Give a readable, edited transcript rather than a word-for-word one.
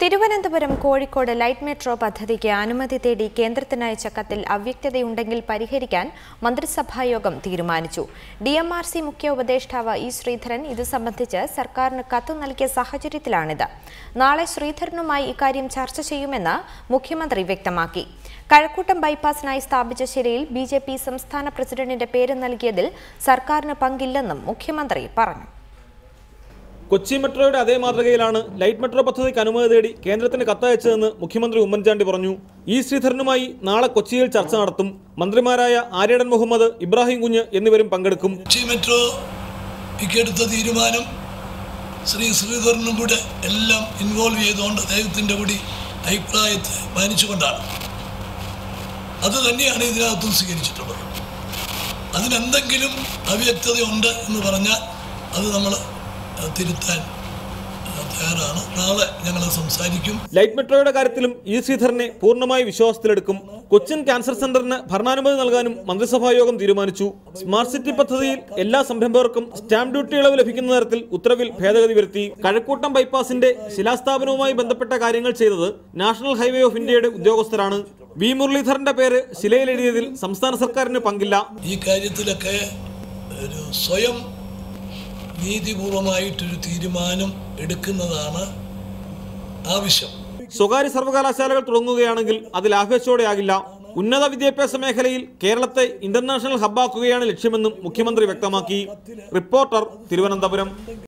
Thiruvananthapuram Kozhikode light metro പദ്ധതിക്ക് അനുമതി തേടി കേന്ദ്രത്തിന് അയച്ച കത്തിൽ അവ്യക്തതയുണ്ടെങ്കിൽ പരിഹരിക്കാൻ മന്ത്രിസഭായോഗം തീരുമാനിച്ചു. DMRC മുഖ്യ ഉപദേഷ്ടാവ് ഇ ശ്രീധരൻ ഇത് സംബന്ധിച്ച് സർക്കാരിന് കത്ത് നൽകിയ സാഹചര്യത്തിലാണിത്. നാളെ ശ്രീധരനുമായി ഇക്കാര്യം ചർച്ച ചെയ്യുമെന്ന് മുഖ്യമന്ത്രി വ്യക്തമാക്കി. കഴക്കൂട്ടം ബൈപ്പാസിനായി സ്ഥാപിച്ച ശിലയിൽ BJP സംസ്ഥാന പ്രസിഡന്റിന്റെ പേര് നൽകിയതിൽ സർക്കാരിന് പങ്കില്ലെന്നും മുഖ്യമന്ത്രി പറഞ്ഞു. കൊച്ചി മെട്രോയുടെ അതേ മാതൃകയിലാണ് ലൈറ്റ് മെട്രോ പദ്ധതിക്ക് അനുമതി തേടി കേന്ദ്രത്തിന് കത്തയച്ചതെന്ന് മുഖ്യമന്ത്രി ഉമ്മൻചാണ്ടി പറഞ്ഞു. ഇ ശ്രീധരനുമായി നാളെ കൊച്ചിയിൽ ചർച്ച നടത്തും. മന്ത്രിമാരായ ആര്യടൻ മുഹമ്മദ്, ഇബ്രാഹിം കുഞ്ഞ് എന്നിവരും പങ്കെടുക്കും. കൊച്ചി മെട്രോ എടുത്ത തീരുമാനം ശ്രീധരനും കൂടെ എല്ലാം ഇൻവോൾവ് ചെയ്തുകൊണ്ട് അദ്ദേഹത്തിൻ്റെ കൂടി അഭിപ്രായത്തെ മാനിച്ചുകൊണ്ടാണ്. അത് തന്നെയാണ് ഇതിനകത്തും സ്വീകരിച്ചിട്ടുള്ളത്. അതിനെന്തെങ്കിലും അവ്യക്തതയുണ്ട് എന്ന് പറഞ്ഞാൽ അത് നമ്മൾ തിരുത്താൻ തയ്യാറാണ്. നാളെ ഞങ്ങൾ സംസാരിക്കും. ലൈറ്റ് മെട്രോയുടെ കാര്യത്തിലും ഇ ശ്രീധരനെ പൂർണ്ണമായി വിശ്വാസത്തിലെടുക്കും. കൊച്ചിൻ ക്യാൻസർ സെന്ററിന് ഭരണാനുമതി നൽകാനും മന്ത്രിസഭായോഗം തീരുമാനിച്ചു. സ്മാർട്ട് സിറ്റി പദ്ധതിയിൽ എല്ലാ സംരംഭകർക്കും സ്റ്റാമ്പ് ഡ്യൂട്ടി ഇളവ് ലഭിക്കുന്ന തരത്തിൽ ഉത്തരവിൽ ഭേദഗതി വരുത്തി. കഴക്കൂട്ടം ബൈപ്പാസിന്റെ ശിലാസ്ഥാപനവുമായി ബന്ധപ്പെട്ട കാര്യങ്ങൾ ചെയ്തത് നാഷണൽ ഹൈവേ ഓഫ് ഇന്ത്യയുടെ ഉദ്യോഗസ്ഥരാണ്. വി മുരളീധരന്റെ പേര് ശിലയിൽ എഴുതിയതിൽ സംസ്ഥാന സർക്കാരിന് പങ്കില്ല. ഈ കാര്യത്തിലൊക്കെ ഒരു സ്വയം നീതിപൂർവമായിട്ടൊരു തീരുമാനം എടുക്കുന്നതാണ് ആവശ്യം. സ്വകാര്യ സർവകലാശാലകൾ തുടങ്ങുകയാണെങ്കിൽ അത് ലാഭേച്ഛയോടെയാകില്ല. ഉന്നത വിദ്യാഭ്യാസ മേഖലയിൽ കേരളത്തെ ഇന്റർനാഷണൽ ഹബ്ബാക്കുകയാണ് ലക്ഷ്യമെന്നും മുഖ്യമന്ത്രി വ്യക്തമാക്കി. റിപ്പോർട്ടർ, തിരുവനന്തപുരം.